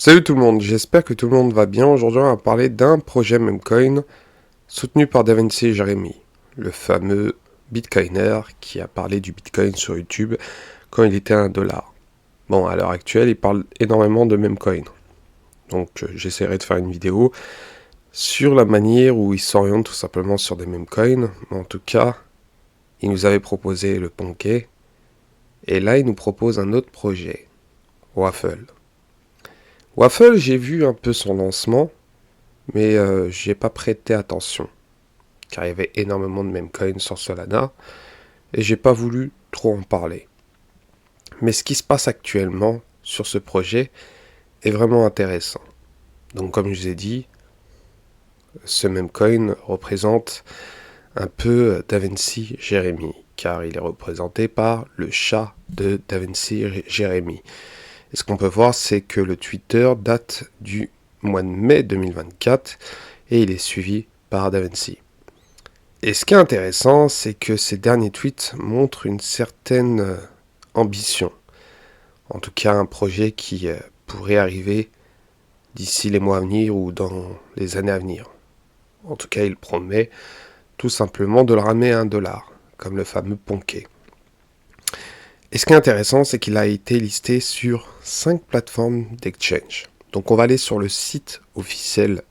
Salut tout le monde, j'espère que tout le monde va bien. Aujourd'hui, on va parler d'un projet Memcoin soutenu par Davinci et Jérémy, le fameux Bitcoiner qui a parlé du Bitcoin sur YouTube quand il était à 1 $. Bon, à l'heure actuelle, il parle énormément de Memcoin. Donc, j'essaierai de faire une vidéo sur la manière où il s'oriente tout simplement sur des Memcoins. Mais en tout cas, il nous avait proposé le Ponké. Et là, il nous propose un autre projet, Waffle. Waffle, j'ai vu un peu son lancement, mais j'y ai pas prêté attention, car il y avait énormément de memecoins sur Solana, et j'ai pas voulu trop en parler. Mais ce qui se passe actuellement sur ce projet est vraiment intéressant. Donc comme je vous ai dit, ce memecoin représente un peu Davinci Jérémy, car il est représenté par le chat de Davinci Jérémy. Et ce qu'on peut voir, c'est que le Twitter date du mois de mai 2024 et il est suivi par Davinci. Et ce qui est intéressant, c'est que ces derniers tweets montrent une certaine ambition. En tout cas, un projet qui pourrait arriver d'ici les mois à venir ou dans les années à venir. En tout cas, il promet tout simplement de le ramener à 1 $, comme le fameux Ponké. Et ce qui est intéressant, c'est qu'il a été listé sur 5 plateformes d'exchange. Donc on va aller sur le site officiel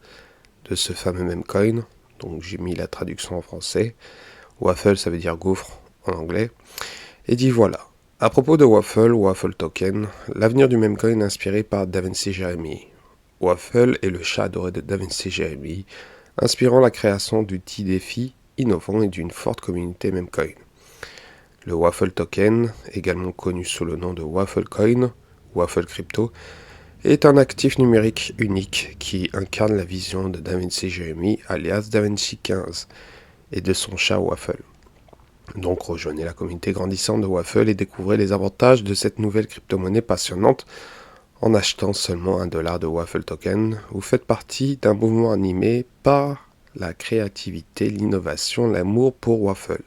de ce fameux memecoin. Donc j'ai mis la traduction en français. Waffle, ça veut dire gouffre en anglais. Et dit voilà. À propos de Waffle, Waffle Token, l'avenir du memecoin est inspiré par Davinci Jérémy. Waffle est le chat adoré de Davinci Jérémy, inspirant la création d'outils défis innovants et d'une forte communauté memecoin. Le Waffle Token, également connu sous le nom de Waffle Coin, Waffle Crypto, est un actif numérique unique qui incarne la vision de Davinci Jérémy, alias Davinci 15, et de son chat Waffle. Donc rejoignez la communauté grandissante de Waffle et découvrez les avantages de cette nouvelle crypto-monnaie passionnante en achetant seulement 1 $ de Waffle Token. Vous faites partie d'un mouvement animé par la créativité, l'innovation, l'amour pour Waffle.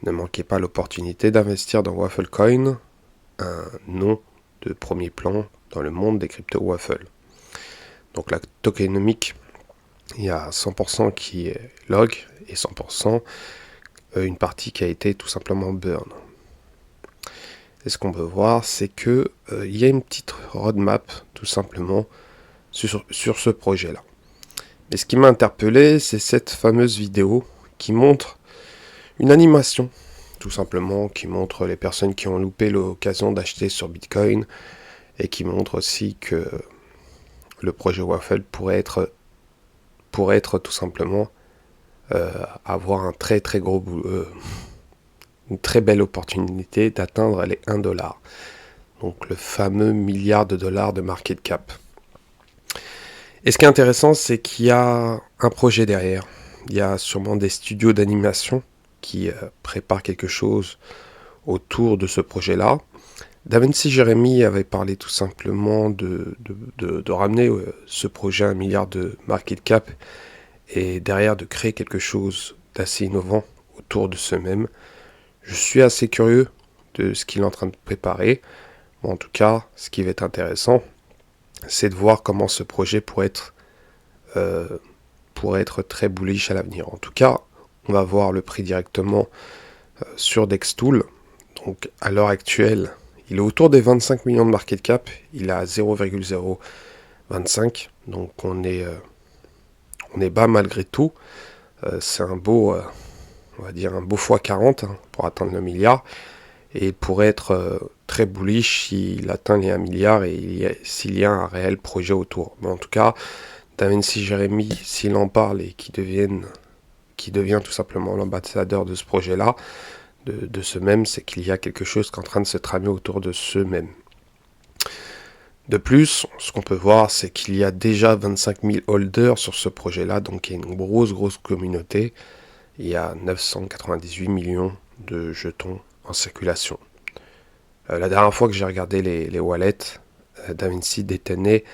Ne manquez pas l'opportunité d'investir dans Waffle Coin, un nom de premier plan dans le monde des crypto Waffle. Donc la tokenomique, il y a 100% qui est log et 100% une partie qui a été tout simplement burn. Et ce qu'on peut voir, c'est que il y a une petite roadmap tout simplement sur ce projet-là. Mais ce qui m'a interpellé, c'est cette fameuse vidéo qui montre une animation, tout simplement, qui montre les personnes qui ont loupé l'occasion d'acheter sur Bitcoin et qui montre aussi que le projet Waffle pourrait être tout simplement avoir un très très gros une très belle opportunité d'atteindre les 1 $. Donc le fameux milliard de dollars de market cap. Et ce qui est intéressant, c'est qu'il y a un projet derrière. Il y a sûrement des studios d'animation qui préparent quelque chose autour de ce projet-là. Davinci Jérémy avait parlé tout simplement de ramener ce projet à 1 milliard de market cap et derrière de créer quelque chose d'assez innovant autour de ce même. Je suis assez curieux de ce qu'il est en train de préparer. Bon, en tout cas, ce qui va être intéressant, c'est de voir comment ce projet pourrait être très bullish à l'avenir. En tout cas, on va voir le prix directement sur Dextool. Donc à l'heure actuelle, il est autour des 25 millions de market cap. Il est à 0,025. Donc on est bas malgré tout. C'est un beau, on va dire un beau x40 pour atteindre le milliard. Et il pourrait être très bullish s'il atteint les 1 milliard et s'il y a un réel projet autour. Mais en tout cas, Davinci Jérémy, s'il en parle et qui devient tout simplement l'ambassadeur de ce projet-là, de ce même, c'est qu'il y a quelque chose qui est en train de se tramer autour de ce même. De plus, ce qu'on peut voir, c'est qu'il y a déjà 25 000 holders sur ce projet-là, donc il y a une grosse communauté. Il y a 998 millions de jetons en circulation. La dernière fois que j'ai regardé les wallets, Davinci détenait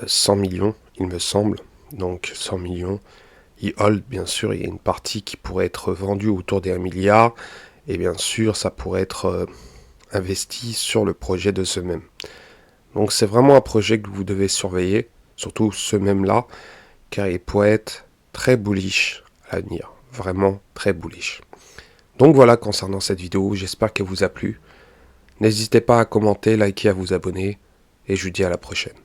100 millions, il me semble. Donc 100 millions. Il hold, bien sûr, il y a une partie qui pourrait être vendue autour des 1 milliard. Et bien sûr, ça pourrait être investi sur le projet de ce même. Donc c'est vraiment un projet que vous devez surveiller, surtout ce même-là, car il pourrait être très bullish à l'avenir, vraiment très bullish. Donc voilà concernant cette vidéo, j'espère qu'elle vous a plu. N'hésitez pas à commenter, liker, à vous abonner, et je vous dis à la prochaine.